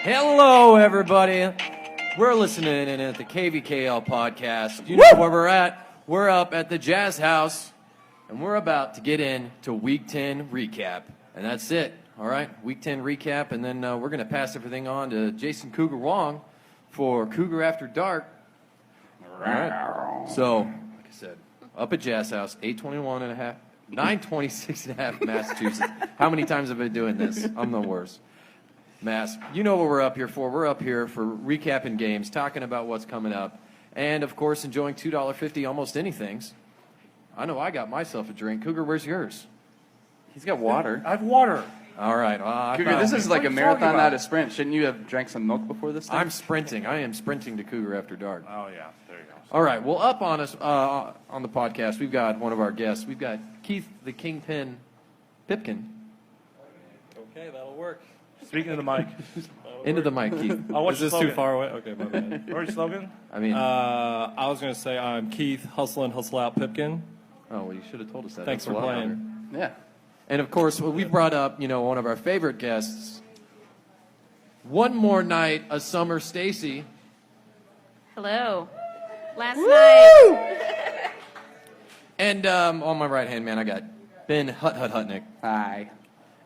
Hello, everybody. We're listening in at the KVKL podcast. You know where we're at. We're up at the Jazz House, and we're about to get into Week 10 recap. And that's it, all right? Week 10 recap, and then we're going to pass everything on to Jason Cougar Wong for Cougar After Dark. All right. So, like I said, up at Jazz House, 926.5 Massachusetts. How many times have I been doing this? I'm the worst. Mass, you know what we're up here for. We're up here for recapping games, talking about what's coming up, and, of course, enjoying $2.50 almost anythings. I know I got myself a drink. Cougar, where's yours? He's got water. I have water. All right. Cougar, this is like a marathon, not a sprint. Shouldn't you have drank some milk before this thing? I'm sprinting. I am sprinting to Cougar After Dark. Oh, yeah. There you go. All right. Well, up on us on the podcast, we've got one of our guests. We've got Keith the Kingpin Pipkin. Okay, that'll work. Speaking of the mic. Into the mic, Keith. What's Is this your too far away? Okay, my bad. What's your slogan? I mean, I was going to say I'm Keith Hustle and Hustle Out Pipkin. oh, well, you should have told us that. Thanks That's for a lot playing. better. Yeah. And, of course, we brought up, one of our favorite guests. One more night, a summer Stacy. Hello. Last night. And on my right-hand man, I got Ben Hutnick. Hi.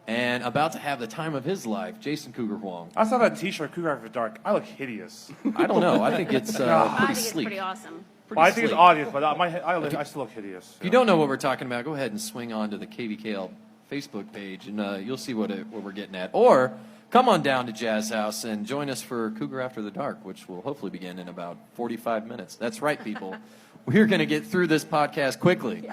And about to have the time of his life, Jason Cougar Wong. I saw that T-shirt, Cougar After Dark. I look hideous. I don't know. I think it's I pretty think it's sleek. pretty awesome. Pretty Well, I think it's sleek. obvious, but I still look hideous. If you don't know what we're talking about, go ahead and swing on to the KVKL Facebook page, and you'll see what we're getting at. Or come on down to Jazz House and join us for Cougar After the Dark, which will hopefully begin in about 45 minutes. That's right, people. We're going to get through this podcast quickly.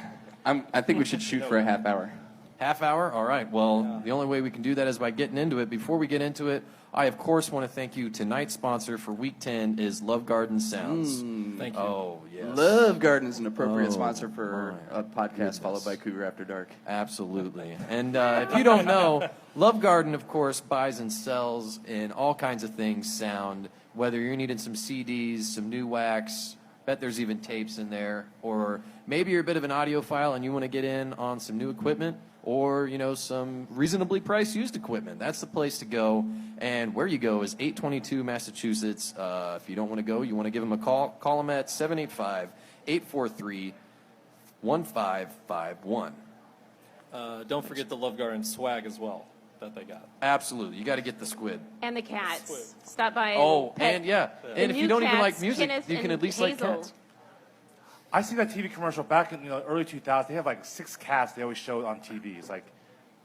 I think we should shoot for a half hour. Half hour? All right. Well, the only way we can do that is by getting into it. Before we get into it, I, of course, want to thank you. Tonight's sponsor for Week 10 is Love Garden Sounds. Thank you. Oh, yes. Love Garden is an appropriate Oh, sponsor for my a podcast goodness. followed by Cougar After Dark. Absolutely. And if you don't know, Love Garden, of course, buys and sells in all kinds of things sound, whether you're needing some CDs, some new wax, bet there's even tapes in there, or maybe you're a bit of an audiophile and you want to get in on some new equipment, or, some reasonably priced used equipment. That's the place to go. And where you go is 822 Massachusetts. If you don't want to go, you want to give them a call. Call them at 785-843-1551. Don't forget the Love Garden swag as well that they got. Absolutely. You got to get the squid. And the cats. Stop by. Oh, pet and yeah. the And if you new don't even like cats, music, Kenneth you can and at least like Hazel. cats. I see that TV commercial back in the early 2000s. They have like 6 cats they always show on TV. It's like,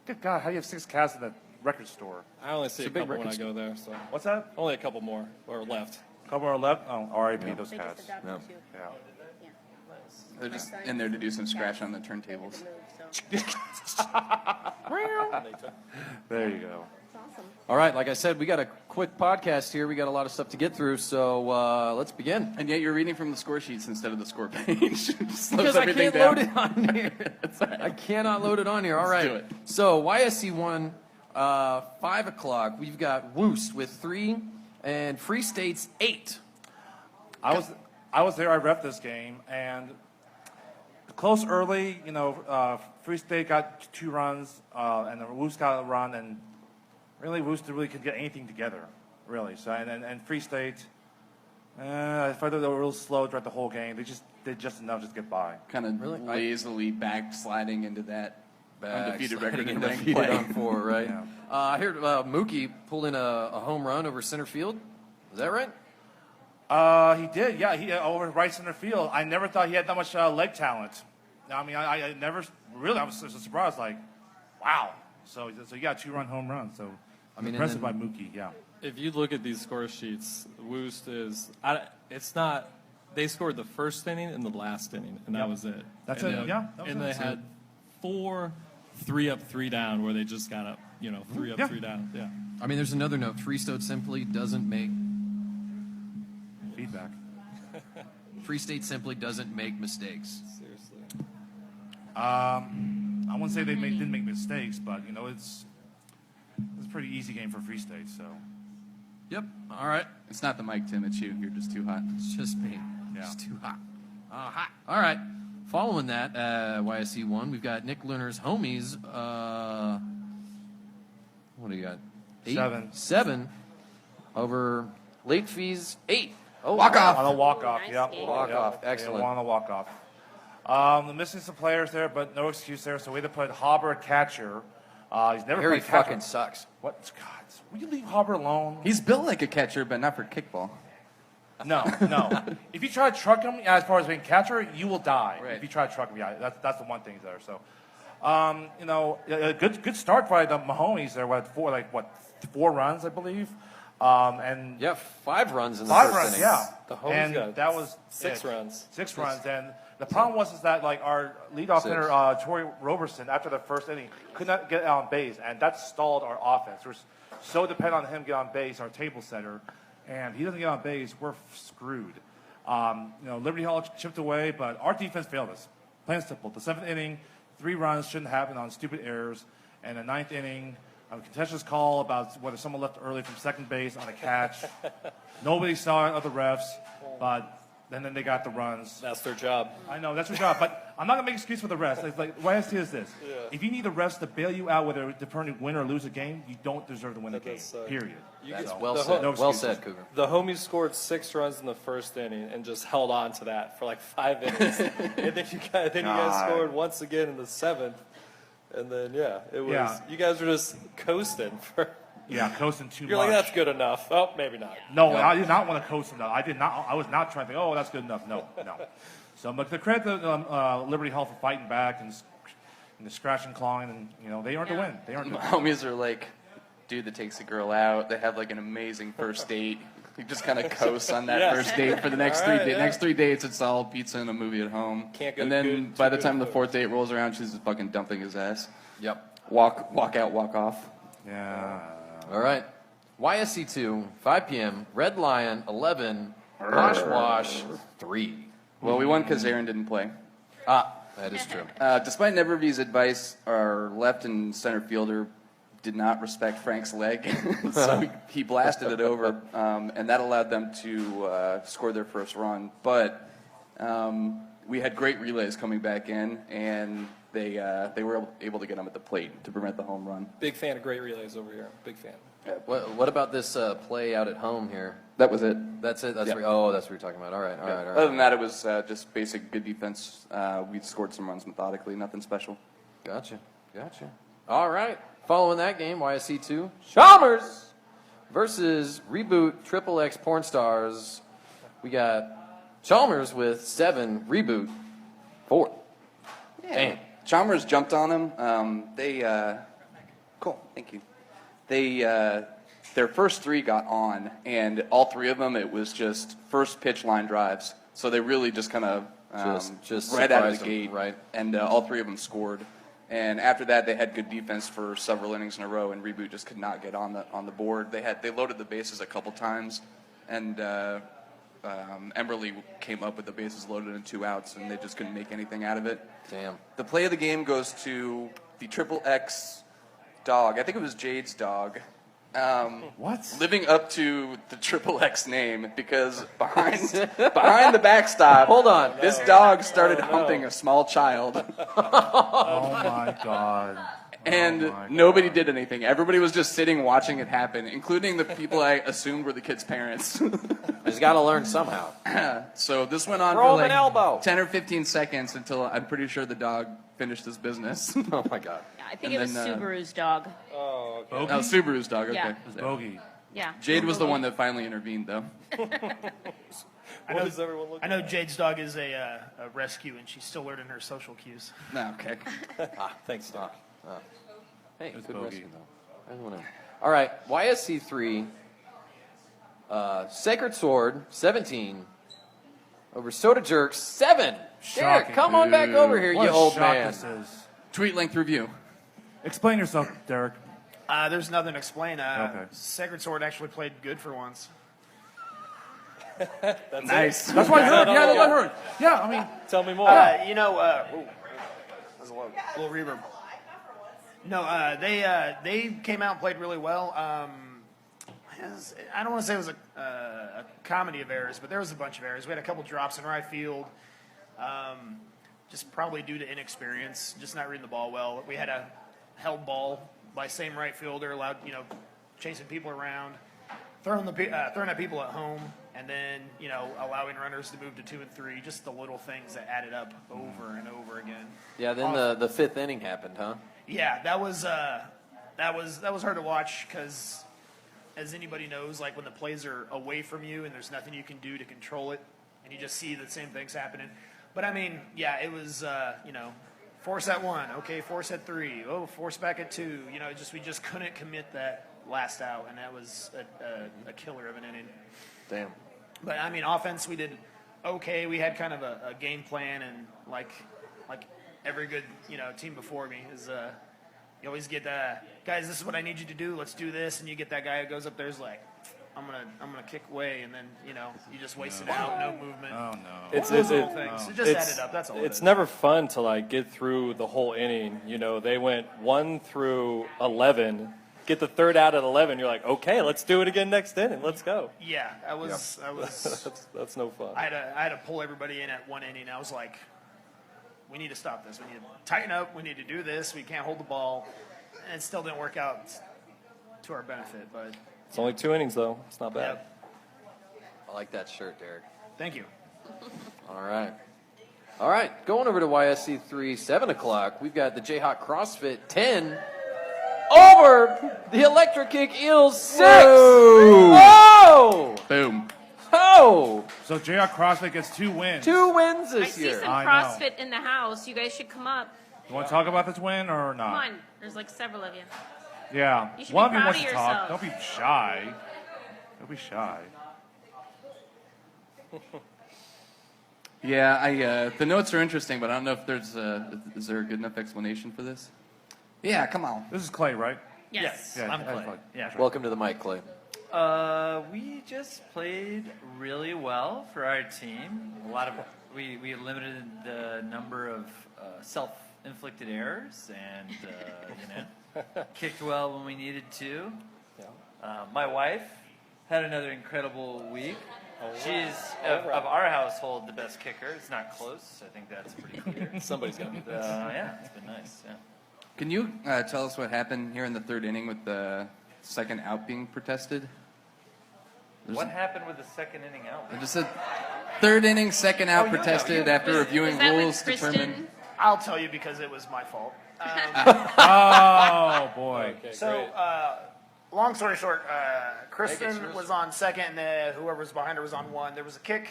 good God, how do you have 6 cats in the record store? I only see It's a a big couple when I record go there, so What's that? only a couple more or left. A couple more left? Oh, R.I.P. those They cats. just adopted two. Yeah. They're just in there to do some scratch on the turntables. There you go. All right. Like I said, we got a quick podcast here. We got a lot of stuff to get through. So let's begin. And yet you're reading from the score sheets instead of the score page. Just slows Because I everything can't down. load it on here. I cannot load it on here. All right. do it. So YSC 1, 5 o'clock. We've got Woost with 3 and Free State's 8. I was there. I ref this game, and close early. Free State got 2 runs, and the Woos got a run, and really Worcester really could get anything together, really. So and Free State, I thought they were real slow throughout the whole game. They just did just enough just to get by. Kind of Really? lazily backsliding into that undefeated record in ranked Undefeated play. on 4, right? Yeah. I heard Mookie pulled in a home run over center field. Is that right? He did, yeah. He over right center field. I never thought he had that much leg talent. I mean, I never really. I was surprised. Like, wow. So he got a 2-run home run. So I mean, and impressive by then- Mookie. Yeah. If you look at these score sheets, Woost is it's not. They scored the first inning and the last inning, and that Yep. was it. That's and it, They, yeah, that was and it. they That's had 4 3 up, 3 down, where they just got up. 3 up, Yeah. 3 down. Yeah. I mean, there's another note. Free State simply doesn't make Feedback. Free State simply doesn't make mistakes. Seriously. I wouldn't say they didn't make mistakes, but it's a pretty easy game for Free State. So Yep. All right. It's not the mic, Tim. It's you. You're just too hot. It's just me. Yeah. It's too hot. Hot. All right. Following that, YSC 1, we've got Nick Lerner's homies. What do you got? 7. 7 over late fees 8. Oh, Walk wow. off. On a walk-off, Nice yep. game. Walk-off, Yeah, excellent. on a walk-off. Missing some players there, but no excuse there. So we had to put Hauber at catcher. He's never Harry played catcher. fucking sucks. What? God, will you leave Hauber alone? He's built like a catcher, but not for kickball. No. If you try to truck him as far as being catcher, you will die. Right. If you try to truck him, yeah, that's the one thing there. So, a good start by the Mahomes there. Four runs, I believe. And Yeah, 5 runs in the 5 first runs, inning. yeah. The Homes and got that was 6 it. runs. 6 runs, and the problem was that like our leadoff 6. hitter Troy Roberson after the first inning could not get out on base, and that stalled our offense. We're so dependent on him get on base, our table setter, and he doesn't get on base, we're screwed. Liberty Hall chipped away, but our defense failed us. Plain and simple. The 7th inning, 3 runs shouldn't happen on stupid errors, and the 9th inning. A contentious call about whether someone left early from second base on a catch. Nobody saw it of the refs, but then they got the runs. That's their job. I know, that's their job, but I'm not going to make an excuse for the refs. It's like, what I see is this. Yeah. If you need the refs to bail you out whether to win or lose a game, you don't deserve to win the That game, does suck. period. That's So, well the said. no Well excuses. said, Cougar. The homies scored 6 runs in the first inning and just held on to that for like 5 innings. And then you guys God. scored once again in the 7th. And then, it was, Yeah. you guys were just coasting for, Yeah, coasting too you're much. like, that's good enough. Oh, maybe not. No, I did not want to coast them. I was not trying to think, oh, that's good enough. No. So, but the credit to Liberty Hall for fighting back and the scratch and clawing, and they earned the win. They earned it. Homies are like dude that takes a girl out. They have like an amazing first date. You just kind of coast on that Yeah. first date for the next All right, yeah. next 3 dates. It's all pizza and a movie at home. Can't go and then good- by too the good time the food. 4th date rolls around, she's just fucking dumping his ass. Yep. Walk out, walk off. Yeah. All right. YSC 2, 5 p.m. Red Lion 11, Wash 3. Well, we won because Aaron didn't play. That is true. Despite Nevervy's advice, our left and center fielder did not respect Frank's leg, so he blasted it over, and that allowed them to score their first run. But we had great relays coming back in, and they were able to get them at the plate to prevent the home run. Big fan of great relays over here. Big fan. What about this play out at home here? That was it. That's it? That's Yeah. that's what you're talking about. All right. Other than that, it was just basic good defense. We scored some runs methodically, nothing special. Gotcha. All right. Following that game, YSC 2, Chalmers versus Reboot Triple X Porn Stars. We got Chalmers with 7, Reboot 4. Damn. Chalmers jumped on him. Cool, thank you. Their first 3 got on, and all 3 of them, it was just first pitch line drives. So they really just kind of Just right out of surprised the them, gate, right? And all 3 of them scored. And after that, they had good defense for several innings in a row, and Reboot just could not get on the board. They loaded the bases a couple times, and Emberly came up with the bases loaded and 2 outs, and they just couldn't make anything out of it. Damn. The play of the game goes to the Triple X dog. I think it was Jade's dog. What? Living up to the Triple X name, because behind the backstop, Hold on. this dog started humping a small child, Oh my God. and Oh my nobody did anything. Everybody was just sitting watching it happen, including the people I assumed were the kid's parents. He's got to learn somehow. So this went on Throw for him an elbow. like 10 or 15 seconds until I'm pretty sure the dog finished his business. Oh, my God. Yeah, I think And it was then, Subaru's dog. Oh, okay. Oh, Bogey? Subaru's dog. Okay. Yeah. It was Bogey. Yeah. Jade was the one that finally intervened, though. What does everyone look I know Jade's dog is a rescue, and she's still learning her social cues. No, okay. Thanks, Doc. Hey, was good Bogey. rescue, though. I don't know. All right. YSC 3, Sacred Sword 17, over Soda Jerks 7. Derek, Shocking. come on back over here, What you a old shock man. this is. Tweet length review. Explain yourself, Derek. There's nothing to explain. Okay. Sacred Sword actually played good for once. Nice. That's what I heard. Yeah, that's what I heard. Yeah, I mean, Tell me more. There's a little reverb. No, they came out and played really well. I don't want to say it was a comedy of errors, but there was a bunch of errors. We had a couple drops in right field, just probably due to inexperience, just not reading the ball well. We had a held ball by same right fielder, allowed chasing people around. throwing at people at home, and then allowing runners to move to 2 and 3. Just the little things that added up over and over again. Yeah, then the fifth inning happened, huh? Yeah, that was hard to watch because, as anybody knows, like when the plays are away from you and there's nothing you can do to control it, and you just see the same things happening. But I mean, yeah, it was force at 1, okay, force at 3, oh, force back at 2. We just couldn't commit that last out, and that was a killer of an inning. Damn. But I mean, offense, we did okay. We had kind of a game plan, and like every good team before me is you always get guys. This is what I need you to do. Let's do this, and you get that guy who goes up there's like, I'm gonna kick away, and then you just waste it out, no movement. Oh no. It's little things. It just added up. That's all. It's never fun to like get through the whole inning. They went 1 through 11. Get the third out at 11. You're like, okay, let's do it again next inning. Let's go. Yeah, I was. That's no fun. I had to pull everybody in at one inning. I was like, we need to stop this. We need to tighten up. We need to do this. We can't hold the ball. And it still didn't work out to our benefit, but. It's only 2 innings, though. It's not bad. Yep. I like that shirt, Derek. Thank you. All right. Going over to YSC 3, 7 o'clock. We've got the Jayhawk CrossFit 10 over the Electric Kick Eels 6. Oh! Boom. Oh! So Jayhawk CrossFit gets 2 wins. 2 wins I this see year. some I know. CrossFit in the house. You guys should come up. You want to talk about this win or not? Come on. There's like several of you. Yeah. You should One be of you proud wants of to talk. yourself. Don't be shy. Don't be shy. Yeah, the notes are interesting, but I don't know if is there a good enough explanation for this? Yeah, come on. This is Clay, right? Yes. Yeah, I'm that's Clay. fine. Yeah. Welcome to the mic, Clay. We just played really well for our team. We limited the number of self-inflicted errors and kicked well when we needed to. My wife had another incredible week. She's of our household the best kicker. It's not close. I think that's pretty clear. Somebody's got to be this. Yeah, it's been nice. Yeah. Can you tell us what happened here in the third inning with the second out being protested? What happened with the second inning out? Just a third inning, second out Oh, you know, protested you- after reviewing Was that with rules Kristen? determined. I'll tell you because it was my fault. Oh, boy. Okay, So, great. long story short, Make it Kristen yours. was on second, and whoever was behind her was on 1. There was a kick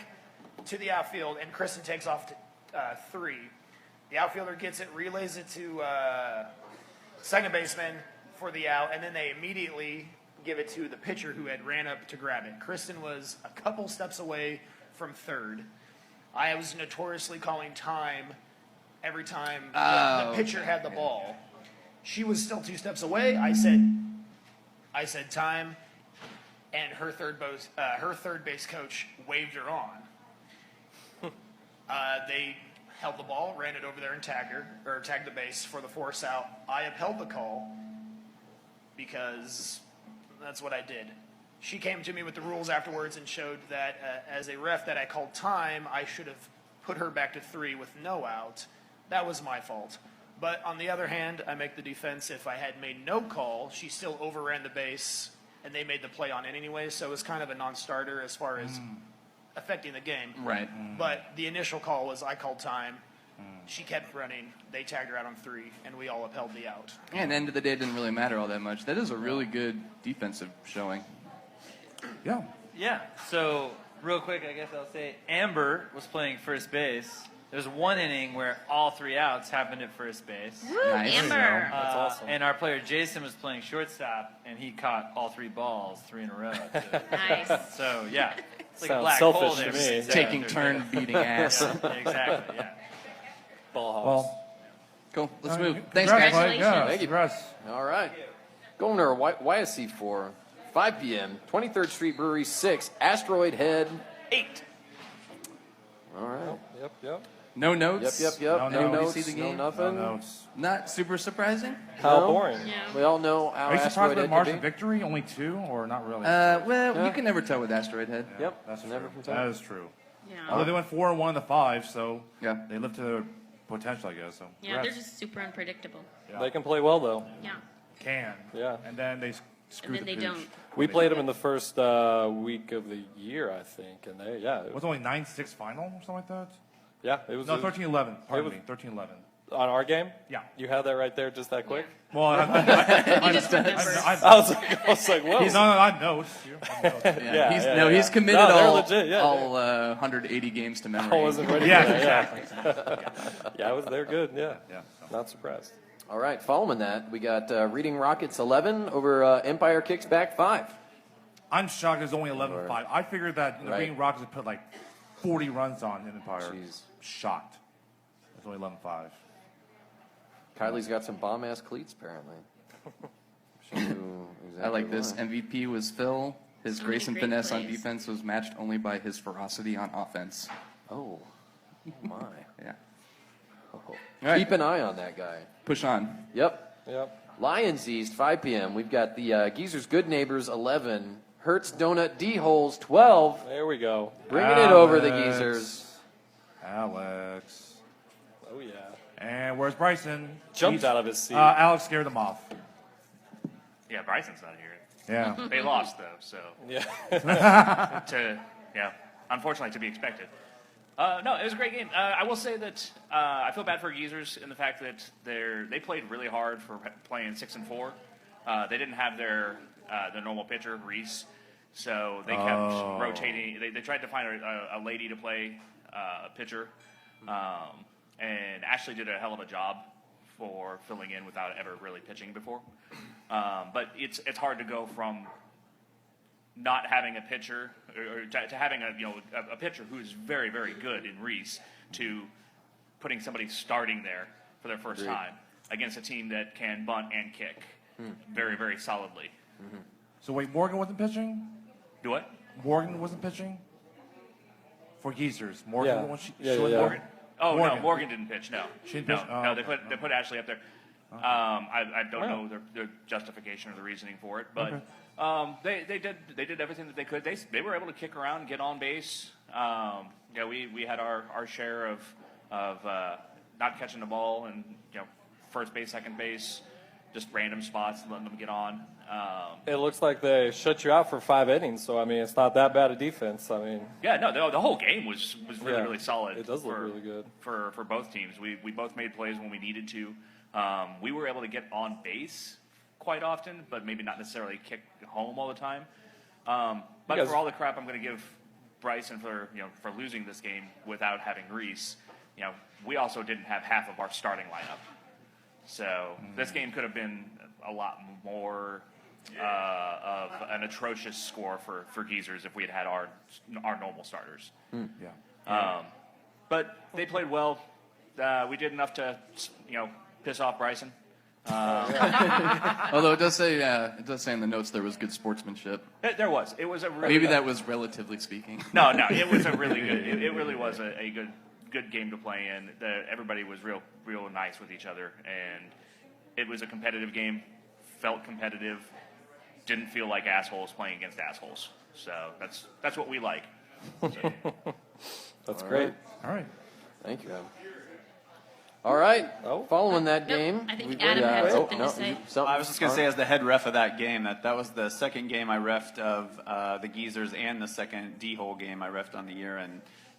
to the outfield, and Kristen takes off to 3. The outfielder gets it, relays it to second baseman for the out, and then they immediately give it to the pitcher who had ran up to grab it. Kristen was a couple steps away from third. I was notoriously calling time every time the pitcher had the ball. She was still 2 steps away. I said time, and her third base coach waved her on. They held the ball, ran it over there, and tagged the base for the force out. I upheld the call because that's what I did. She came to me with the rules afterwards and showed that as a ref that I called time, I should have put her back to 3 with no out. That was my fault. But on the other hand, I make the defense. If I had made no call, she still overran the base, and they made the play on it anyway. So it was kind of a non-starter as far as affecting the game. Right. But the initial call was I called time. She kept running. They tagged her out on 3, and we all upheld the out. And end of the day, it didn't really matter all that much. That is a really good defensive showing. Yeah. Yeah. So real quick, I guess I'll say Amber was playing first base. There was 1 inning where all 3 outs happened at first base. Woo, Nice. Amber. That's awesome. And our player Jason was playing shortstop, and he caught all 3 balls, 3 in a row. Nice. So yeah, it's like a Sounds black selfish hole to there. me. Taking turn beating ass. Yeah, exactly. Yeah. Ball house. Well, Cool. Let's move. Thanks, guys. Congratulations. Yeah, Thank you. congrats. All right. Going to our YSC 4, 5 p.m., 23rd Street Brewery 6, Asteroid Head 8. All right. Yep. No notes. Yep. No No notes. notes, See the no game? nothing. No notes. Not super surprising. How No. boring. Yeah. We all know how Are you surprised Asteroid with Head margin can of be. victory? Only 2, or not really? Well, Yeah. you can never tell with Asteroid Head. Yep. That's Never true. from That time. is true. Yeah. Although they went 4-1 in the 5, so Yeah. they lived to their potential, I guess. So Yeah, they're congrats. just super unpredictable. Yeah. They can play well, though. Yeah. Can. Yeah. And then they Screw then the they pooch. don't. We played them in the first week of the year, I think, and they It was only 9-6 final or something like that. yeah, it was No, 13-11. Pardon was- me, 13-11. on our game. Yeah. You had that right there, just that quick. Well, You just remember. I was like, whoa. He's on notes. He's committed No, they're all, legit, yeah, all 180 games to memory. I wasn't ready Yeah, for that. exactly. Yeah, they're good. Yeah, Yeah. not surprised. All right, following that, we got Reading Rockets 11 over Empire Kicks Back 5. I'm shocked there's only 11-5. I figured that the Right. Reading Rockets would put like 40 runs on Empire. Jeez. Shocked. It's only 11-5. Kylie's got some bomb-ass cleats, apparently. Show you exactly I like this. why. MVP was Phil. His So grace many and great finesse on plays. defense was matched only by his ferocity on offense. Oh, my. Yeah. Oh. right. Keep an eye on that guy. Push on. Yep. Yep. Lions East, 5 p.m. We've got the Geezers Good Neighbors 11, Hertz Donut D-Holes 12. There we go. Bringing it over the Alex. Geezers. Alex. Oh yeah. And where's Bryson? Jumped out of his seat. Alex scared them off. Yeah, Bryson's not here. Yeah. They lost though, so Yeah. unfortunately to be expected. No, it was a great game. I will say that I feel bad for Geezers in the fact that they played really hard for playing 6-4. They didn't have their normal pitcher Reese, so they kept rotating. They tried to find a lady to play pitcher, and Ashley did a hell of a job for filling in without ever really pitching before. But it's hard to go from not having a pitcher or to having a pitcher who's very, very good in Reese to putting somebody starting there for their first time against a team that can bunt and kick very, very solidly. So wait, Morgan wasn't pitching? Do what? Morgan wasn't pitching? For Geezers. Morgan Yeah. was Yeah, she wasn't yeah. Morgan? Oh, no, Morgan. Morgan didn't pitch, no. She didn't no, pitch? Oh, no, okay. they put Ashley up there. I don't know their justification or the reasoning for it, but they did everything that they could. They were able to kick around and get on base. We had our share of not catching the ball and first base, second base, just random spots, letting them get on. It looks like they shut you out for 5 innings, so I mean it's not that bad a defense. I mean, Yeah, no, the whole game was really, Yeah, really solid. it does look really good. for both teams. We both made plays when we needed to. We were able to get on base quite often, but maybe not necessarily kick home all the time. But guys- for all the crap I'm going to give Bryson for losing this game without having Reese, we also didn't have half of our starting lineup. So this game could have been a lot more of an atrocious score for Geezers if we had had our normal starters. Yeah. But they played well. We did enough to piss off Bryson. Although it does say in the notes there was good sportsmanship. There was. It was a really Maybe that was relatively speaking. No. It was a really good. It really was a good game to play in. Everybody was real nice with each other, and it was a competitive game. Felt competitive. Didn't feel like assholes playing against assholes. So that's what we like. that's great. All right. Thank you, Adam. All right. Oh. Following that Nope, game. I think we- Adam had something to no, say. something- I was just going to say, as the head ref of that game, that was the second game I refed of the Geezers and the second D-hole game I refed on the year.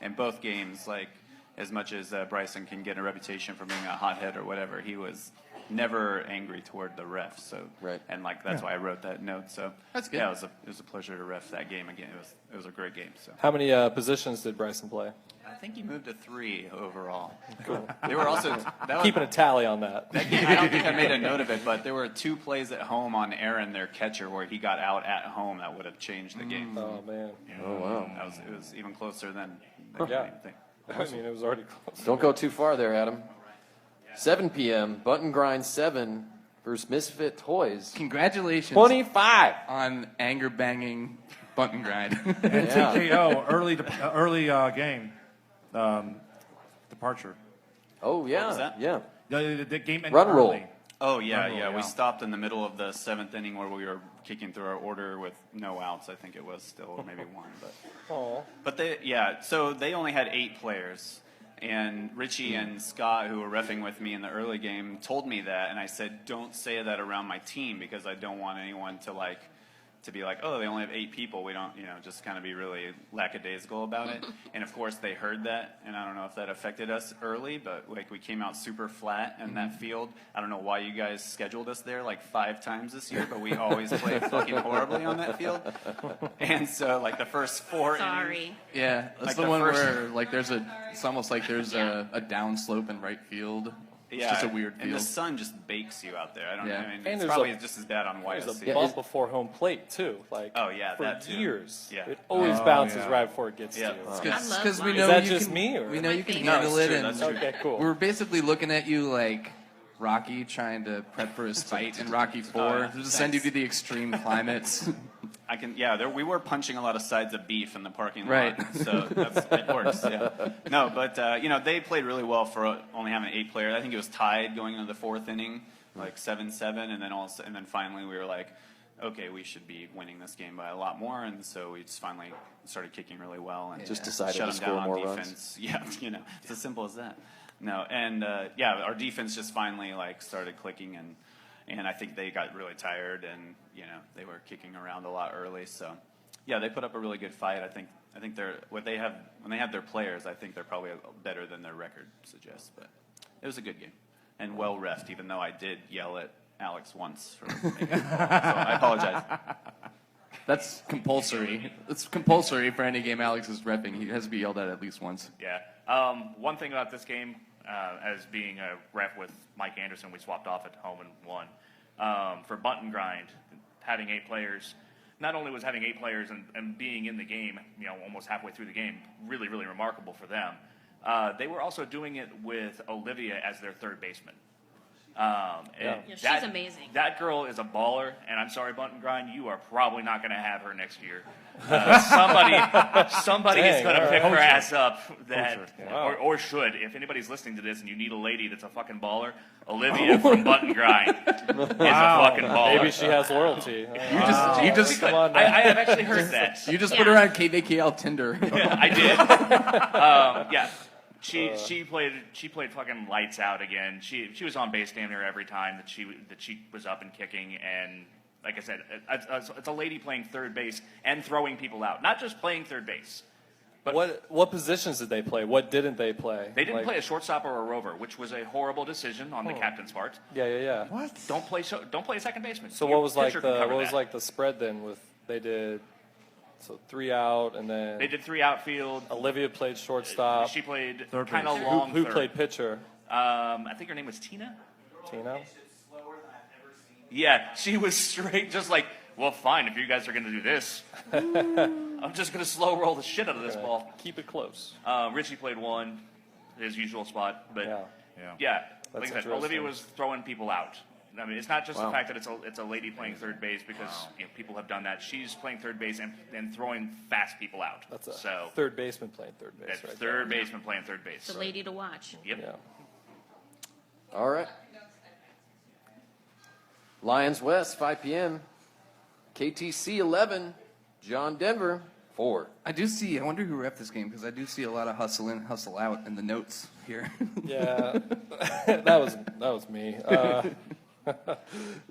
And both games, like, as much as Bryson can get a reputation for being a hothead or whatever, he was never angry toward the refs. So, Right. and like that's why I wrote that note. So That's good. Yeah, it was a pleasure to ref that game again. It was a great game. So How many positions did Bryson play? I think he moved to 3 overall. Cool. They were also Keeping a tally on that. That game, I don't think I made a note of it, but there were 2 plays at home on Aaron, their catcher, where he got out at home. That would have changed the game. Oh man. Oh, wow. It was even closer than the Yeah. game thing. I mean, it was already close. Don't go too far there, Adam. 7 p.m. Button Grind 7 versus Misfit Toys. Congratulations 25. on anger banging bunt and grind. And Yeah. TKO early game departure. Oh, yeah. was that? Yeah. The game ended Run roll. early. Oh yeah, Run roll, yeah. yeah. We stopped in the middle of the 7th inning where we were kicking through our order with no outs. I think it was still maybe 1, but Aw. But so they only had 8 players, And Richie and Scott, who were reffing with me in the early game, told me that, and I said, don't say that around my team because I don't want anyone to be like, oh, they only have 8 people. We don't, just kind of be really lackadaisical about it. And of course, they heard that, and I don't know if that affected us early, but we came out super flat in that field. I don't know why you guys scheduled us there 5 times this year, but we always play fucking horribly on that field. And so the first 4 innings. Sorry. Yeah, that's the one where it's almost like there's a down slope in right field. It's just a weird and field. the sun just bakes you out there. I don't know. I mean, And it's there's probably just as bad on There's YSC. a bump before home plate too. Oh, yeah, for that too. years. Yeah. It always bounces yeah. right before it gets Yeah, to you. I love because we mine. know Is that you just can, me, or- we know you can No, handle it's it, true, and that's true. Okay, cool. we're basically looking at you like Rocky trying to prep for his fight in Rocky 4. yeah. Just send you to the extreme climates. We were punching a lot of sides of beef in the parking lot. Right. So it works, yeah. No, but, they played really well for only having 8 players. I think it was tied going into the 4th inning, 7-7, and then finally we were like, okay, we should be winning this game by a lot more, and so we just finally started kicking really well and Just decided shut to them score down more on runs. defense. Yeah, it's as simple as that. No, and our defense just finally started clicking, and I think they got really tired, and they were kicking around a lot early. So yeah, they put up a really good fight. I think they're when they have their players, I think they're probably better than their record suggests. But it was a good game and well reffed, even though I did yell at Alex once for making a call. So I apologize. That's compulsory. It's compulsory for any game Alex is repping. He has to be yelled at least once. Yeah. One thing about this game, as being a ref with Mike Anderson, we swapped off at home and won. For bunt and grind, having 8 players, not only was having 8 players and being in the game, almost halfway through the game, really, really remarkable for them. They were also doing it with Olivia as their third baseman. Yeah, she's amazing. That girl is a baller, and I'm sorry, Bunt and Grind, you are probably not going to have her next year. Somebody is Dang, going to all pick right. her ass up, Wow. or should. If anybody's listening to this and you need a lady that's a fucking baller, Olivia from Bunt and Grind is a fucking baller. Maybe she has loyalty. You just Come on. I have actually heard that. You just put her on KVKL Tinder. Yeah, I did. Yeah. She played fucking lights out again. She was on base damn near every time that she was up and kicking, and like I said, it's a lady playing third base and throwing people out, not just playing third base. But What positions did they play? What didn't they play? they didn't play a shortstop or a rover, which was a horrible decision on the captain's part. Yeah. What? Don't play a second baseman. So Your what was pitcher can cover that. the spread then? They did 3 out, and then They did 3 outfield. Olivia played shortstop. She played Third kind of base. long. Who third. played pitcher? I think her name was Tina. Tina. Yeah, she was straight, just like, well, fine, if you guys are going to do this, I'm just going to slow roll the shit out of this ball. Keep it close. Richie played 1, his usual spot, but Yeah. like I said, interesting. Olivia was throwing people out. I mean, it's not just the Wow. fact that it's a lady playing third base because people have done that. She's playing third base and throwing fast people out. That's a so third baseman playing third base, that's right? third baseman playing third base. The lady to watch. Yep. Yeah. All right. Lions West, 5 p.m. KTC 11, John Denver 4. I wonder who ref this game, because I do see a lot of hustle in, hustle out in the notes here. Yeah, that was me.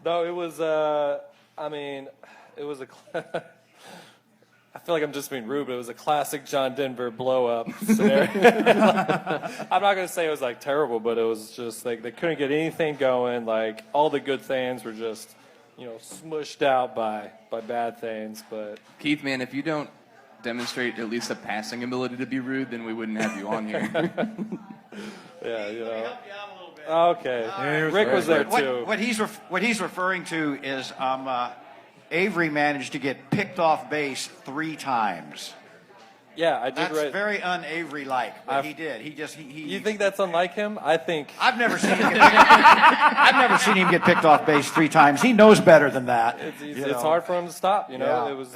No, it was. It was a. I feel like I'm just being rude, but it was a classic John Denver blow up scenario. I'm not gonna say it was terrible, but it was just they couldn't get anything going. All the good things were just smushed out by bad things. But Keith, man, if you don't demonstrate at least a passing ability to be rude, then we wouldn't have you on here. yeah, Okay, Rick was there too. What he's referring to is Avery managed to get picked off base 3 times. Yeah, I did. That's very un-Avery-like, but he did. You think that's unlike him? I think. I've never seen him get picked off base 3 times. He knows better than that. It's hard for him to stop. Yeah. It was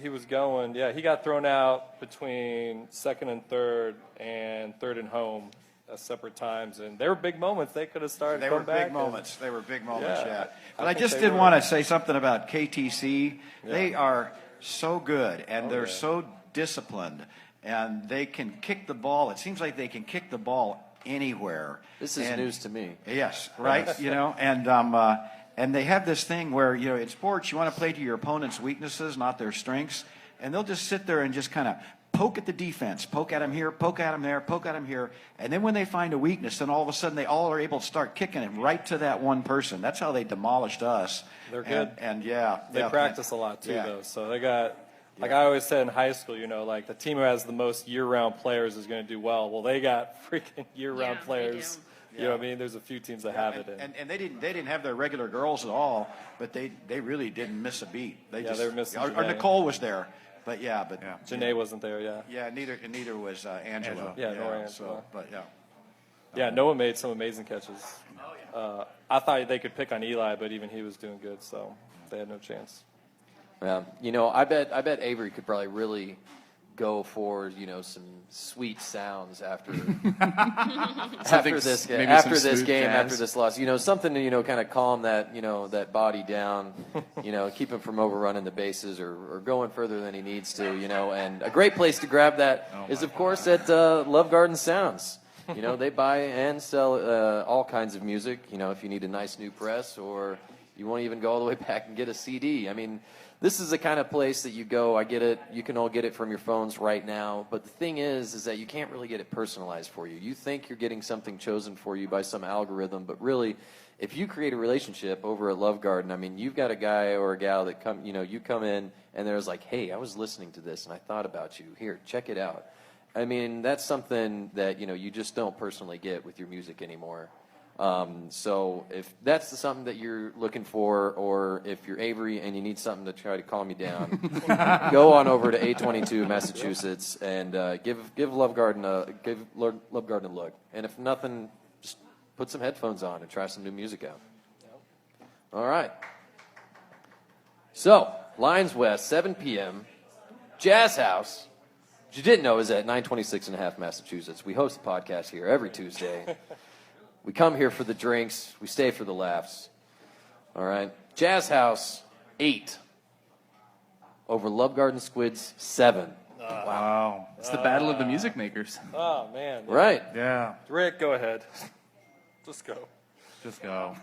he was going. Yeah, he got thrown out between second and third and home at separate times, and they were big moments. They could have started. They come were back big moments. They were big moments. Yeah, Yeah. I But I think just they did were. want to say something about KTC. They are so good, and they're so disciplined. and they can kick the ball. It seems like they can kick the ball anywhere. This is news to me. Yes, right. And they have this thing where, in sports, you want to play to your opponent's weaknesses, not their strengths. And they'll just sit there and just kind of poke at the defense, poke at them here, poke at them there, poke at them here. And then when they find a weakness, then all of a sudden they all are able to start kicking it right to that one person. That's how they demolished us. They're good. And They practice a lot too, Yeah. though. So they got, like I always said in high school, like the team who has the most year-round players is going to do well. Well, they got freaking year-round Yeah, players. they You know what I mean? There's a few teams that have it. And they didn't have their regular girls at all, but they really didn't miss a beat. They were missing Or Janae. Nicole was there, but Janae wasn't there, yeah. Yeah, neither was Angela. Yeah, nor Angela. So, but yeah. Yeah, Noah made some amazing catches. I thought they could pick on Eli, but even he was doing good, so they had no chance. Yeah, I bet Avery could probably really go for some sweet sounds after this game, after this loss. Something to kind of calm that body down. Keep him from overrunning the bases or going further than he needs to. And a great place to grab that is of course at Love Garden Sounds. They buy and sell all kinds of music. If you need a nice new press or you won't even go all the way back and get a CD. I mean, this is the kind of place that you go. I get it. You can all get it from your phones right now. But the thing is that you can't really get it personalized for you. You think you're getting something chosen for you by some algorithm, but really, if you create a relationship over at Love Garden, I mean, you've got a guy or a gal that you come in and there's like, hey, I was listening to this and I thought about you. Here, check it out. I mean, that's something that you just don't personally get with your music anymore. So if that's something that you're looking for, or if you're Avery and you need something to try to calm you down, go on over to 822 Massachusetts and give Love Garden a look. And if nothing, just put some headphones on and try some new music out. All right. So Lions West, 7 p.m. Jazz House. What you didn't know is at 926 and a half Massachusetts. We host a podcast here every Tuesday. We come here for the drinks. We stay for the laughs. All right. Jazz House, 8. Over Love Garden Squids, 7. Wow. It's the battle of the music makers. Oh, man. Right. Yeah. Rick, go ahead. Just go. Just go.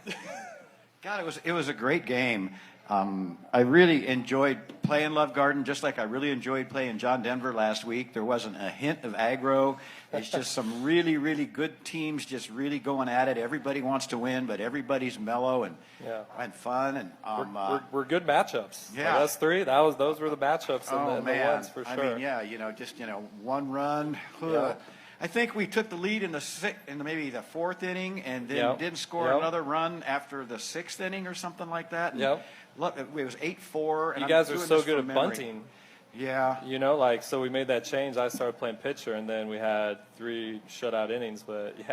God, it was a great game. I really enjoyed playing Love Garden, just like I really enjoyed playing John Denver last week. There wasn't a hint of aggro. It's just some really, really good teams just really going at it. Everybody wants to win, but everybody's mellow and fun. And we're good matchups. Yeah. Like us three, those were the matchups in the ones for sure. I mean, one run. Yeah. I think we took the lead in maybe the fourth inning, and then didn't score another run after the sixth inning or something like that. And look, it was 8-4. You guys are so good at bunting. Yeah. So we made that change. I started playing pitcher, and then we had 3 shutout innings. But you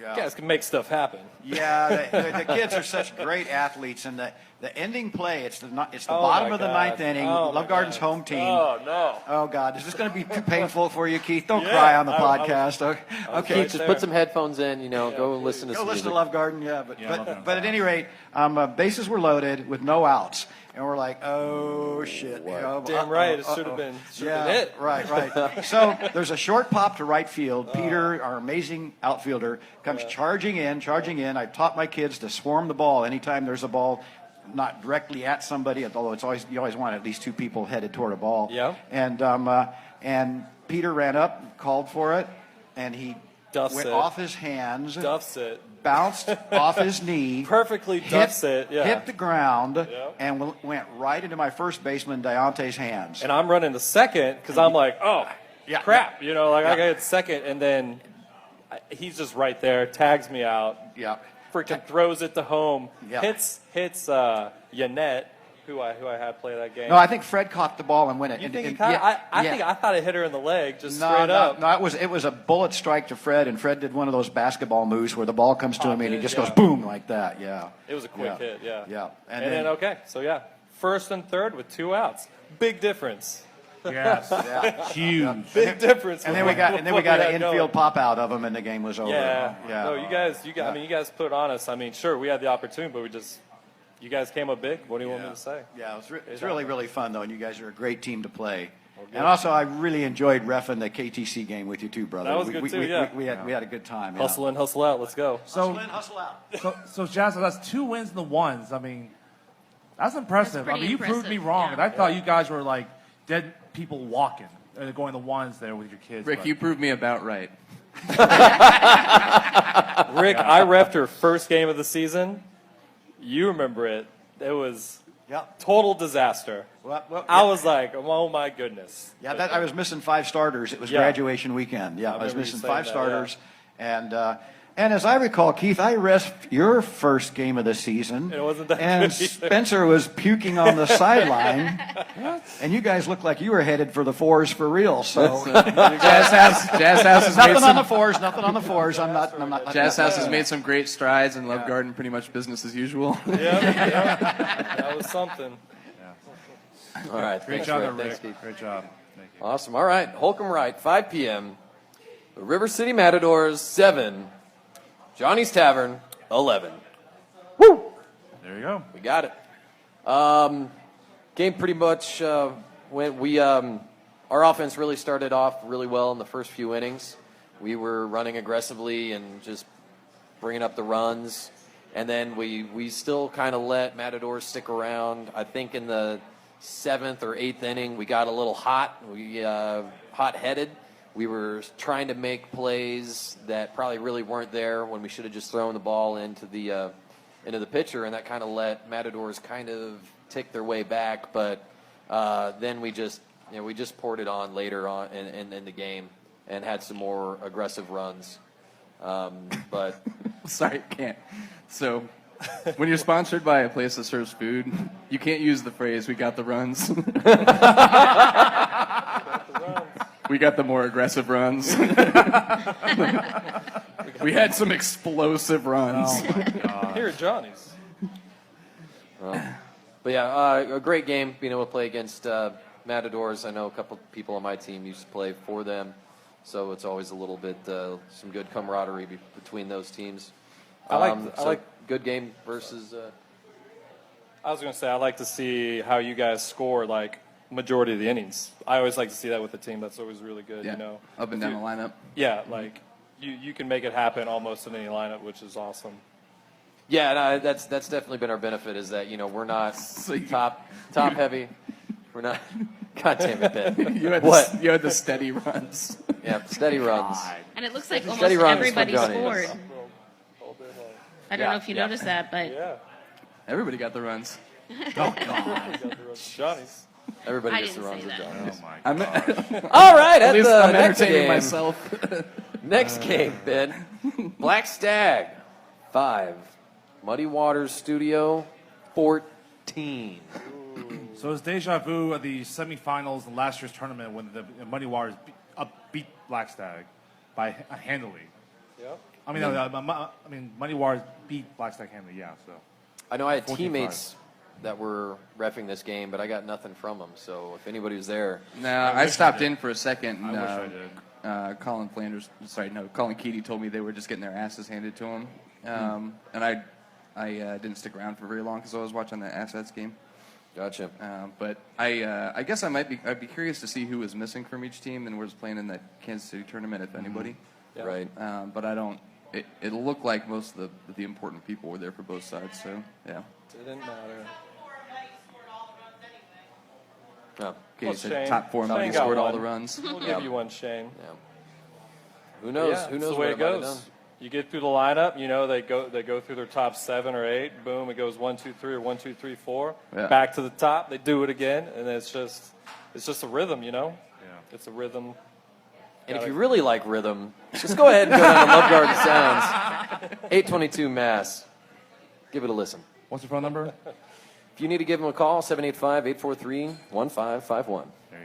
guys can make stuff happen. Yeah, the kids are such great athletes, and the ending play, it's the bottom of the ninth inning. Love Garden's home team. Oh, no. Oh, God. Is this going to be too painful for you, Keith? Don't cry on the podcast. Okay. Keith, just put some headphones in, go listen to some Go listen music. to Love Garden, but at any rate, bases were loaded with no outs. And we're like, oh, shit. Damn right. It should have been hit. Right. So there's a short pop to right field. Peter, our amazing outfielder, comes charging in. I taught my kids to swarm the ball anytime there's a ball not directly at somebody, although you always want at least 2 people headed toward a ball. Yeah. And Peter ran up, called for it, and he went off his hands. Duffs it. Bounced off his knee. Perfectly duffs it. Yeah. Hit the ground and went right into my first baseman, Deonte's hands. And I'm running to second because I'm like, crap. I got second, and then he's just right there, tags me out. Yeah. Freaking throws it to home. Yeah. Hits Yannette, who I had play that game. No, I think Fred caught the ball and went it. You think he caught it? I thought it hit her in the leg, just straight up. No, it was a bullet strike to Fred, and Fred did one of those basketball moves where the ball comes to him and he just goes boom like that. Yeah. It was a quick hit. Yeah. Yeah. And then first and third with 2 outs. Big difference. Yes. Huge. Big difference. And then we got an infield pop out of him, and the game was over. Yeah. No, you guys put it on us. I mean, sure, we had the opportunity, but you guys came up big. What do you want me to say? Yeah, it's really, really fun, though, and you guys are a great team to play. And also, I really enjoyed reffing the KTC game with you too, brother. That was good too, yeah. We had a good time. Yeah. Hustle in, hustle out. Let's go. So, Hustle in, hustle out. so Jazz, that's 2 wins in the ones. I mean, that's impressive. That's I mean, you pretty proved me impressive, wrong, yeah. and I thought you guys were like dead people walking and going the ones there with your kids. Rick, but- you proved me about right. Rick, I reffed her first game of the season. You remember it. It was Yep. total disaster. Well, I was like, oh my goodness. Yeah, I was missing 5 starters. It was Yeah. graduation weekend. Yeah, I was remember you missing saying 5 that, starters. And as I recall, Keith, I reffed your first game of the season. It wasn't that And good either. Spencer was puking on the sideline. And you guys looked like you were headed for the 4s for real. So Jazz House has made nothing on the some. 4s. Nothing on the 4s. I'm not. Jazz House has made some great strides, and Love Garden pretty much business as usual. That was something. All right. Great Thanks, job, Rick. there, Thanks, Rick. Keith. Great job. Thank you. Awesome. All right. Holcomb Wright, 5 p.m. The River City Matadors, 7. Johnny's Tavern, 11. Woo! There you go. We got it. Game pretty much went. Our offense really started off really well in the first few innings. We were running aggressively and just bringing up the runs, and then we still kind of let Matadors stick around. I think in the 7th or 8th inning, we got a little hot. We hot-headed. We were trying to make plays that probably really weren't there when we should have just thrown the ball into the pitcher, and that kind of let Matadors kind of take their way back. But then we just poured it on later on in the game and had some more aggressive runs. But Sorry, can't. So, when you're sponsored by a place that serves food, you can't use the phrase "we got the runs." We got the more aggressive runs. We had some explosive runs. Oh my God. Here at Johnny's. But yeah, a great game being able to play against Matadors. I know a couple people on my team used to play for them, so it's always a little bit some good camaraderie between those teams. I like good game versus. I was going to say, I like to see how you guys score, like, majority of the innings. I always like to see that with the team. That's always really good, Yeah, you know. up and down the lineup. Yeah, like, you can make it happen almost in any lineup, which is awesome. Yeah, and that's definitely been our benefit is that we're not top heavy. We're not. God damn it, Ben. You had the steady runs. Yeah, steady runs. And it looks like almost Steady runs for everybody Johnny. scored. I don't know if you noticed that, but Yeah. Everybody got the runs. Johnny's. Everybody I gets the didn't runs say at that. Johnny's. I'm, All right, at at least the I'm next entertaining game. myself. Next game, Ben. Black Stag, 5. Muddy Waters Studio, 14. So it's deja vu of the semifinals in last year's tournament when the Muddy Waters beat Black Stag by handily. Yep. I mean, Muddy Waters beat Black Stag handily. Yeah. So I know I had 14-5. teammates that were reffing this game, but I got nothing from them. So if anybody was there, No, I stopped in for a second. And, I wish I did. Colin Keaty told me they were just getting their asses handed to them. And I didn't stick around for very long because I was watching the Assets game. gotcha. But I guess I'd be curious to see who was missing from each team and was playing in the Kansas City tournament, if anybody. Yeah. Right. But I don't. It looked like most of the important people were there for both sides. So yeah. Didn't matter. Oh, Okay, Well, you said Shane- top 4 Shane Mounties got scored all one. the runs. We'll give you one, Shane. yeah. Who knows? Yeah, Who it's knows the way what it might have goes. done? You get through the lineup, they go through their top 7 or 8. Boom, it goes 1, 2, 3, or 1, 2, 3, 4. Yeah. Back to the top. They do it again, and it's just a rhythm, Yeah. It's a rhythm. And if you really like rhythm, just go ahead and go down to Love Garden Sounds, 822 Mass. Give it a listen. What's the phone number? If you need to give them a call, 785-843-1551. There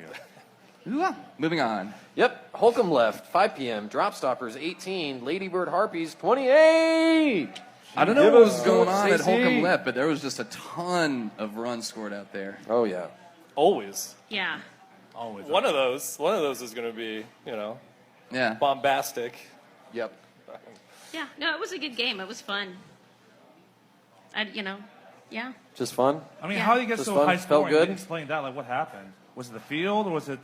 you go. Moving on. Yep, Holcomb left, 5 p.m. Drop Stoppers, 18. Ladybird Harpies, 28. I don't know Give what us was going on at Stacey. Holcomb Left, but there was just a ton of runs scored out there. Oh, yeah. Always. yeah. Always. One of those is going to be, Yeah. bombastic. Yep. Yeah. No, it was a good game. It was fun. Yeah. Just fun? I mean, Yeah. how do you get Just so fun? high Felt scoring? good? Explain that. Like, what happened? Was it the field, or was it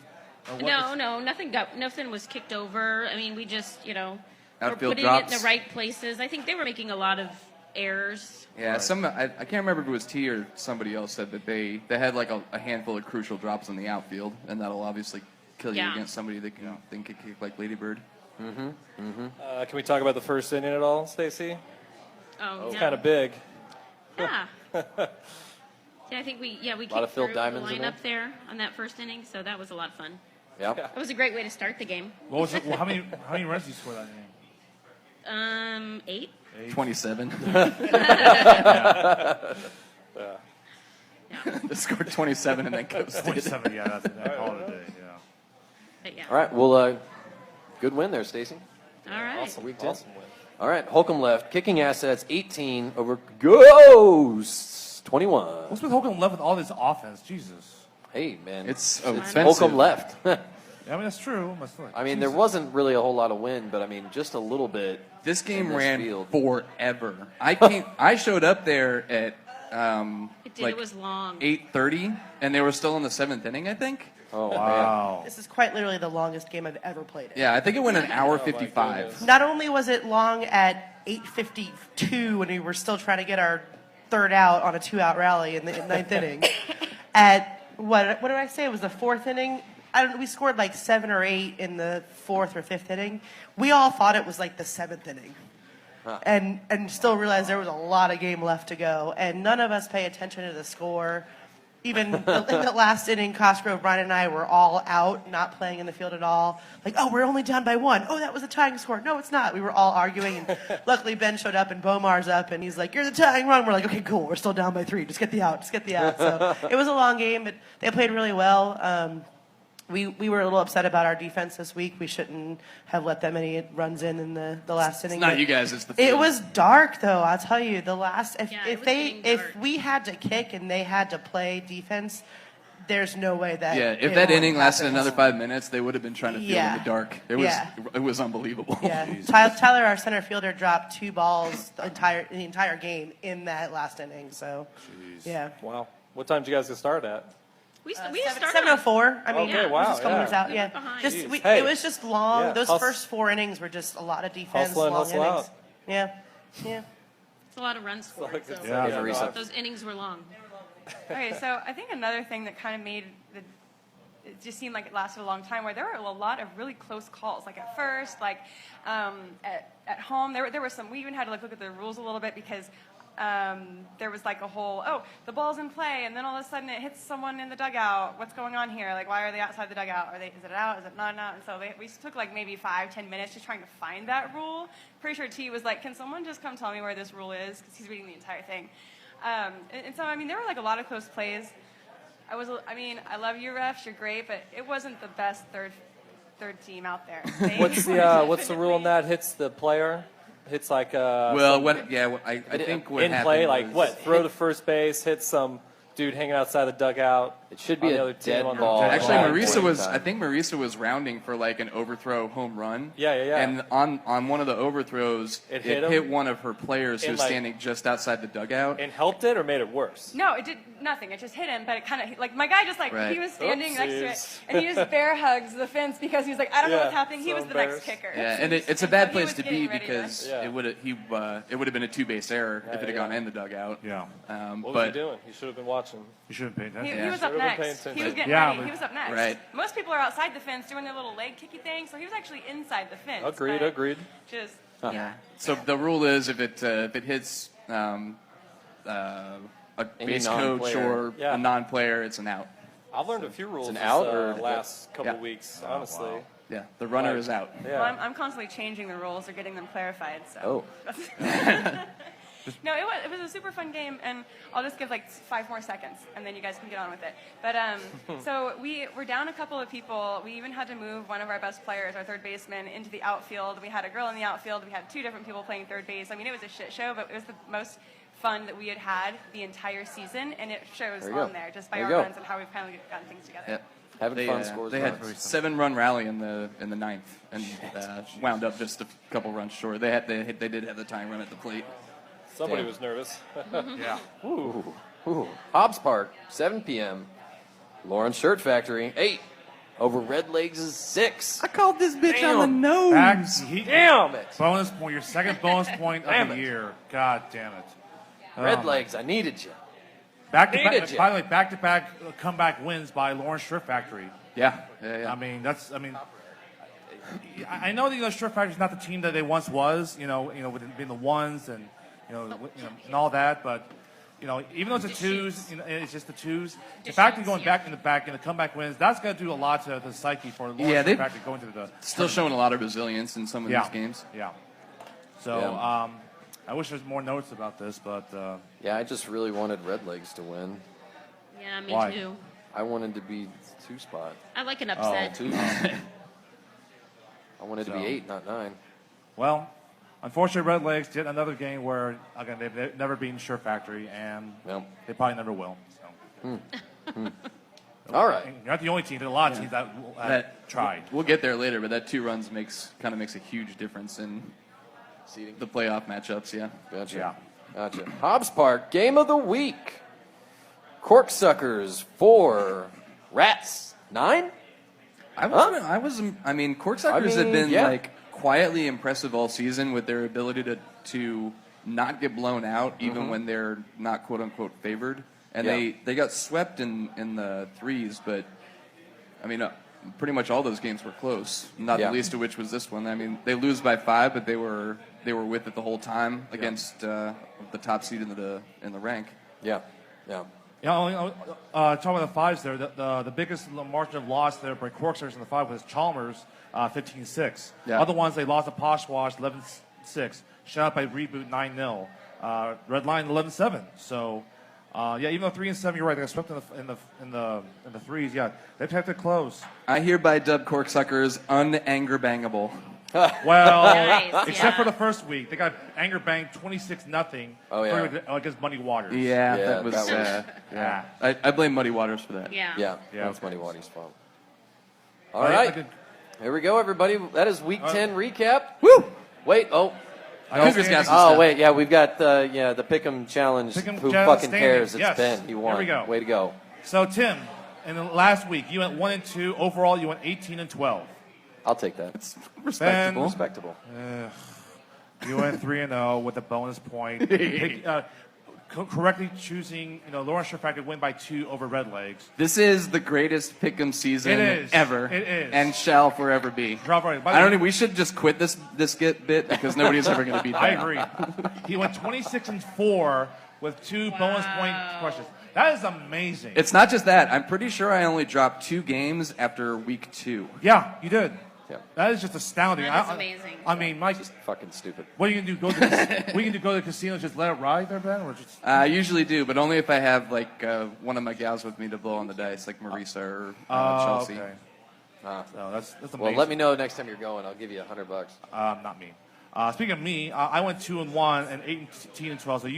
No, nothing was kicked over. I mean, we just, were Outfield putting drops. it in the right places. I think they were making a lot of errors. Yeah, I can't remember if it was T or somebody else said that they had like a handful of crucial drops in the outfield, and that'll obviously kill you Yeah. against somebody that can kick like Ladybird. Can we talk about the first inning at all, Stacy? Oh, It's no. kind of big. Yeah. Yeah, I think we lot of kicked Phil through the Diamonds in lineup there on that first inning, so that was a lot of fun. Yeah. It was a great way to start the game. What was it? Well, how many runs did you score that game? 8. 27. Yeah. They scored 27 and then coasted. 27. Yeah, that's call it a day. Yeah. But yeah. All right. Well, good win there, Stacy. All right. Awesome. Week 10. Awesome win. All right. Holcomb left. Kicking assets 18 over Ghosts 21. What's with Holcomb left with all this offense? Jesus. Hey, man. It's Holcomb expensive. Holcomb left. Yeah, I mean, that's true. But still, I mean, there Jesus. wasn't really a whole lot of wind, but I mean, just a little bit. This game in this ran field. forever. I showed up there at It did. like It was long. 8:30, and they were still in the 7th inning, I think. Oh, man. Wow. This is quite literally the longest game I've ever played. Yeah, I think it went an hour my 55. goodness. Not only was it long at 8:52 when we were still trying to get our third out on a 2-out rally in the ninth inning, at what did I say? It was the 4th inning. We scored like 7 or 8 in the 4th or 5th inning. We all thought it was like the 7th inning. And still realized there was a lot of game left to go. And none of us pay attention to the score. Even in the last inning, Cosgrove, Brian, and I were all out, not playing in the field at all. Like, oh, we're only down by 1. Oh, that was a tying score. No, it's not. We were all arguing. And luckily, Ben showed up, and Bomar's up, and he's like, you're the tying run. We're like, okay, cool. We're still down by 3. Just get the out. Just get the out. So it was a long game, but they played really well. We were a little upset about our defense this week. We shouldn't have let that many runs in the last inning. It's not but you guys, it's the It field. was dark though. I'll tell you, the last Yeah, it was getting if dark. we had to kick and they had to play defense, there's no way that Yeah, if it that won't inning lasted happen. another 5 minutes, they would have been trying to field Yeah. in the dark. Yeah. It was unbelievable. Yeah, Tyler, our center fielder, dropped 2 balls the entire game in that last inning. So, yeah. Wow. What time did you guys get started at? We started 7:04. I mean, Okay, it was wow, just a couple yeah. minutes out. We Yeah, were behind. just Jeez. we, Hey. it was just long. Yeah. Those Hustle. first 4 innings were just a lot of defense, Hustle in, long hustle innings. out. Yeah, yeah. It's a lot of runs for it. So Yeah. Yeah, Marisa. those innings were long. Okay, so I think another thing that kind of made it just seemed like it lasted a long time, where there were a lot of really close calls. Like at first, like at home, there were some. We even had to like look at the rules a little bit because there was like a whole, oh, the ball's in play, and then all of a sudden it hits someone in the dugout. What's going on here? Like, why are they outside the dugout? Is it out? Is it not out? And so we took like maybe 5-10 minutes just trying to find that rule. Pretty sure T was like, can someone just come tell me where this rule is? Because he's reading the entire thing. And so, I mean, there were like a lot of close plays. I love you, refs. You're great, but it wasn't the best third team out there. What's the rule on that? Hits the player? Hits like Well, I think what in happened play, like was- what? Throw to first base, hit some dude hanging outside the dugout. It should be on the a other team dead on the ball. Actually, Long Marisa point was. in time. I think Marisa was rounding for like an overthrow home run. Yeah. And on one of the overthrows, It it hit hit him? one of her players who And, was like- standing just outside the dugout. And helped it or made it worse? No, it did nothing. It just hit him, but it kind of like my guy just like Right. he was standing next to Oopsies. it, and he just bear hugs the fence because he was like, I don't know Yeah, what's happening. He so was the next embarrassed. kicker. Yeah, and it's a so bad he place was to getting be ready to- because Yeah. it would have been a 2-base error if it had yeah. gone in the dugout. Yeah. What was But he doing? He should have been watching. You shouldn't pay attention. He was up Should've been paying next. He attention. was getting Yeah, ready. but- He was up next. Right. Most people are outside the fence doing their little leg kicky thing, so he was actually inside the fence. Agreed. but Agreed. Just yeah. So the rule is if it hits a Any base coach non-player. or Yeah. a non-player, it's an out. I've learned a few rules an this, out or- last couple Yeah. weeks, honestly. Yeah, the runner Right. is out. Yeah. Well, I'm constantly changing the rules or getting them clarified. So. Oh. No, it was a super fun game, and I'll just give like 5 more seconds, and then you guys can get on with it. But so we're down a couple of people. We even had to move one of our best players, our third baseman, into the outfield. We had a girl in the outfield. We had 2 different people playing third base. I mean, it was a shit show, but it was the most fun that we had the entire season, and it shows There you on go. there just by There our you go. runs and how we've kind of gotten things together. Yeah. Having fun scores. They had runs. 7-run rally in the 9th and wound up just a couple runs short. They did have the tying run at the plate. Somebody Damn. was nervous. Yeah. Ooh. Hobbs Park, 7 p.m. Lawrence Shirt Factory, 8. over Red Legs' 6. I called this bitch Damn. on the nose. Damn it. Bonus point, your second bonus point of Damn the it. year. God damn it. Red Oh, Legs, I needed you. Back to Needed back. you. By the way, back-to-back comeback wins by Lawrence Shrimp Factory. Yeah. I mean, I know that Shrimp Factory is not the team that they once was. With being the ones and and all that, but. Even though it's a twos, it's just the twos. The fact of going back in the comeback wins, that's going to do a lot to the psyche for Lawrence Yeah, Shrimp Factory going to the. Still showing a lot of resilience in some of these games. Yeah. So I wish there's more notes about this, but. Yeah, I just really wanted Red Legs to win. Yeah, me Why? too. I wanted to be 2 spot. I like an upset. 2. I wanted to be 8, not 9. Well, unfortunately, Red Legs did another game where, again, they've never beaten Shrimp Factory, and they probably never will. So. All right. You're not the only team. There are a lot of teams that tried. We'll get there later, but that 2 runs kind of makes a huge difference in Seeding. the playoff matchups. Yeah. Gotcha. Gotcha. Hobbs Park, game of the week. Corksuckers 4, Rats 9. I mean, Corksuckers have been yeah. like quietly impressive all season with their ability to not get blown out even when they're not quote unquote favored. And they got swept in the threes, but I mean, pretty much all those games were close. Not the least of which was this one. I mean, they lose by 5, but they were with it the whole time against the top seed in the rank. Yeah. Yeah. Talking about the fives there, the biggest margin of loss there by Corksuckers in the 5 was Chalmers, 15-6. Yeah. Other ones, they lost to Poshwash, 11-6. Shut out by Reboot, 9-0. Red Line, 11-7. So, even though 3 and 7, you're right, they got swept in the threes. Yeah, they've had to close. I hereby dub Corksuckers unanger bangable. Well, Nice, except for yeah. the first week, they got anger banged 26-0. Oh, yeah. Against Muddy Waters. Yeah, Yeah, that was. Yeah. I blame Muddy Waters for that. Yeah. Yeah. Yeah, That's of Muddy course. Water's fault. All right. Here we go, everybody. That is week 10 recap. Woo! Wait, Cougars got some Oh, stuff. wait, yeah, we've got the Pick'em Challenge. Pick'em Who Challenge fucking cares? It's standings. Yes. Ben. He won. Here we go. Way to go. So, Tim, in the last week, you went 1-2. Overall, you went 18-12. I'll take that. Respectable. Respectable. You went 3-0 with a bonus point. Correctly choosing, Lawrence Shrimp Factory win by 2 over Red Legs. This is the greatest pick'em season It is. ever. It is. And shall forever be. Drop right. I don't know. We should just quit this bit because nobody's ever going to beat that. I agree. He went 26-4 with 2 bonus point questions. That is amazing. It's not just that. I'm pretty sure I only dropped 2 games after week 2. Yeah, you did. Yeah. That is just astounding. That is amazing. I mean, Mike, Just fucking stupid. what are you gonna do? Go to the casino, just let it ride there, Ben, or just? I usually do, but only if I have like one of my gals with me to blow on the dice, like Marisa or Chelsea. Okay. So that's amazing. Well, let me know next time you're going. I'll give you $100. Not me. Speaking of me, I went 2-1 and 18-12. So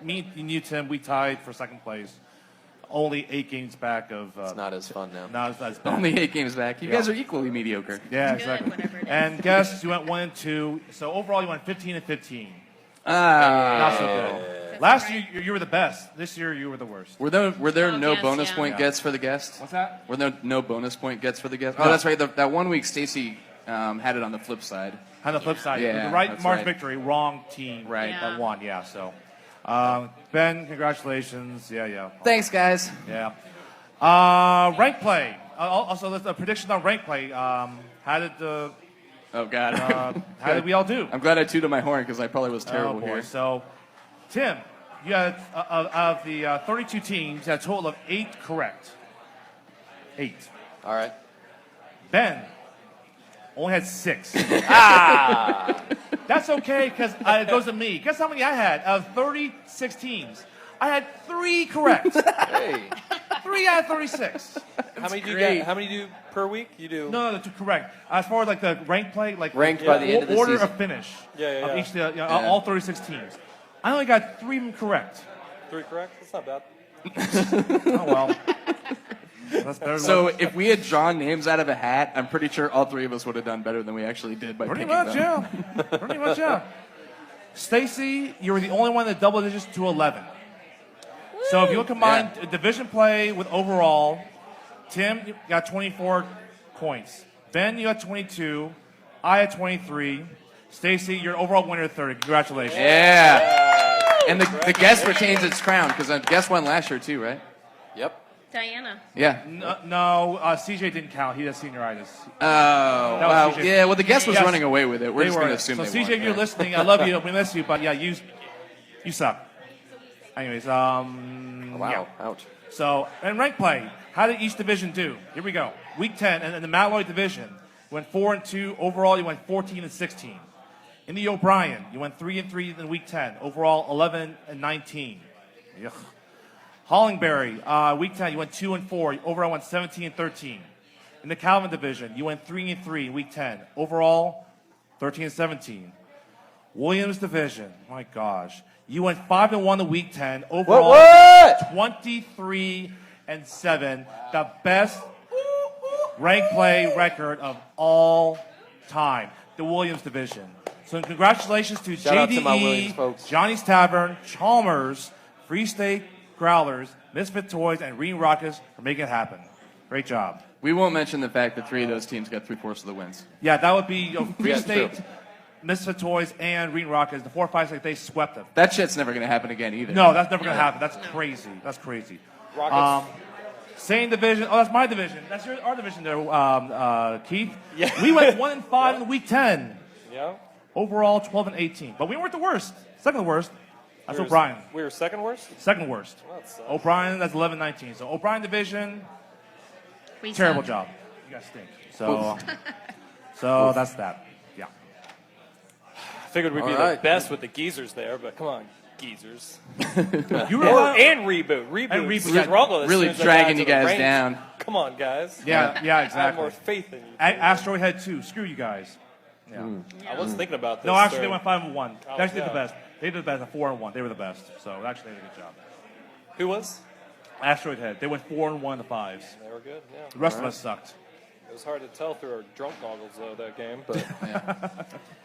me and you, Tim, we tied for second place. Only 8 games back of. It's not as fun now. Not as bad. Only 8 games back. You guys are equally mediocre. Yeah, Good, exactly. whatever it is. And guess you went 1-2. So overall, you went 15-15. Ah. Not so good. Last year you were the best. This year you were the worst. Were there Oh, no yes, bonus yeah. point gets for the guest? What's that? Were there no bonus point gets for the guest? Oh, No. that's right. That one week, Stacy had it on the flip side. On the flip side, Yeah, the right that's march right. victory, wrong team Right. Yeah. that won. Yeah. So, Ben, congratulations. Yeah. Thanks, guys. Yeah. Rank play. Also, there's a prediction on rank play. How did Oh God. how did we all do? I'm glad I tooted my horn because I probably was terrible Oh, boy. here. So, Tim, you had of the 32 teams, you had a total of 8 correct. 8. All right. Ben only had 6. That's okay because it goes to me. Guess how many I had? Out of 36 teams, I had 3 correct. Hey. 3 out of 36. How many do you get? How many do you do per week? You do. No, that's correct. As far as like the rank play, like Ranked by the end of the order season. of finish Yeah. of each all 36 teams. I only got 3 of them correct. 3 correct? That's not bad. Oh well. That's better than So what- if we had drawn names out of a hat, I'm pretty sure all 3 of us would have done better than we actually did by pretty picking much, them. yeah. Pretty much, yeah. Stacy, you were the only one that double digits to 11. So if you combine division play with overall, Tim you got 24 points. Ben, you had 22. I had 23. Stacy, you're overall winner 30. Congratulations. Yeah. And the guest retains its crown because the guest won last year too, right? Yep. Diana. Yeah. No, CJ didn't count. He has senioritis. Oh, That was wow. CJ. Yeah, well, the guest was Yes. running away with it. We're They just going to were. assume so they CJ, won. if you're listening, I love you. We miss you, but yeah, you suck. Anyways, Wow. yeah. Ouch. So, in rank play, how did each division do? Here we go. Week 10, and in the Matt Lloyd division, you went 4-2. Overall, you went 14-16. In the O'Brien, you went 3-3 in week 10. Overall, 11-19. Yuck. Hollingberry, week 10, you went 2-4. Overall, went 17-13. In the Calvin division, you went 3-3 in week 10. Overall, 13-17. Williams division, my gosh, you went 5-1 in week 10. Overall, What? 23-7. The best rank play record of all time. The Williams division. So congratulations to Shout out to my Williams JDE, folks. Johnny's Tavern, Chalmers, Free State Growlers, Misfit Toys, and Green Rockets for making it happen. Great job. We won't mention the fact that 3 of those teams got 3/4 of the wins. Yeah, that would be Free Yeah, State, true. Misfit Toys, and Green Rockets. The 4, 5, 6, they swept them. That shit's never going to happen again either. No, that's never going to happen. That's crazy. That's crazy. Rockets. Same division. Oh, that's my division. That's our division there, Keith. Yeah. We went 1-5 in week 10. Yeah. Overall, 12-18. But we weren't the worst. Second worst. That's We were- O'Brien. We were second worst? Second worst. Well, that sucks. O'Brien, that's 11-19. So O'Brien division, We terrible suck. job. You guys stink. So that's that. Yeah. I figured we'd be All the right. best with the geezers there, but come on, geezers. You were And reboot. Reboot. Reboot. Yeah, struggled as Really soon as I dragging got you to the guys range. down. Come on, guys. Yeah, I have exactly. more faith in you. Asteroid Head 2. Screw you guys. Yeah. I wasn't thinking about this. No, actually, sir. they went 5-1. Oh, They actually did yeah. the best. They did the best at 4-1. They were the best. So actually, they did a good job. Who was? Asteroid Head. They went 4-1 the 5s. They were good, yeah. The rest of us sucked. It was hard to tell through our drunk goggles, though, that game. But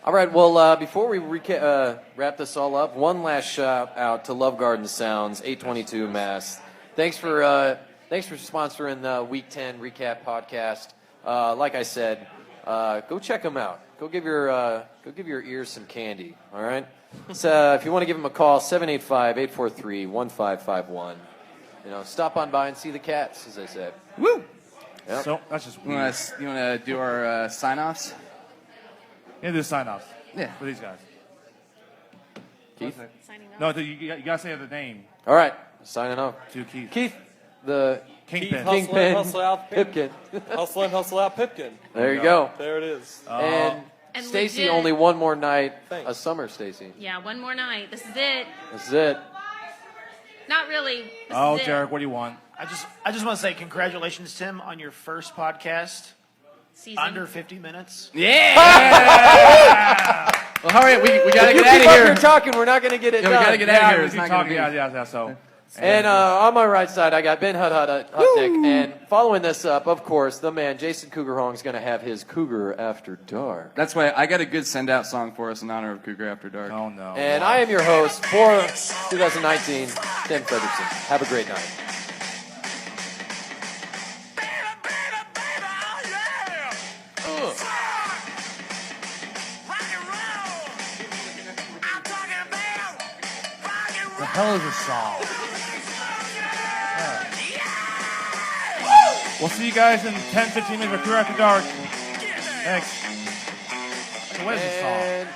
All right. Well, before we wrap this all up, one last shout out to Love Garden Sounds 822 Mass. Thanks for sponsoring the Week 10 recap podcast. Like I said, go check them out. Go give your ears some candy. All right. So if you want to give them a call, 785-843-1551. Stop on by and see the cats, as I said. Woo! Yep. So that's just You weird. want to do our sign-offs? Yeah, do sign-offs. Yeah. For these guys. Keith. Signing off. No, you got to say the name All right. Signing off. to Keith. Keith, the Kingpin. Keith Kingpin, hustle out Pipkin. Hustle in, hustle out, Pipkin. There you go. There it is. And And Stacy, legit. only one more night. Thanks. A summer, Stacy. Yeah, one more night. This is it. This is it. Not really. This Oh, is it. Derek, what do you want? I just want to say congratulations, Tim, on your first podcast. Season. Under 50 minutes. Yeah! Well, hurry up. We got to If you get out keep of up here. here talking, we're not going to get it Yeah, we done. gotta get out of here. we It's keep not gonna talking. be- Yeah, so. And on my right side, I got Ben Hutnick. And following this up, of course, the man, Jason Cougar Hong, is going to have his Cougar After Dark. That's why I got a good send-out song for us in honor of Cougar After Dark. Oh, no. And I am your host for 2019, Tim Frederickson. Have a great night. The hell is this song? We'll see you guys in 10, 15 minutes for Cougar After Dark. Thanks. So what is this song? And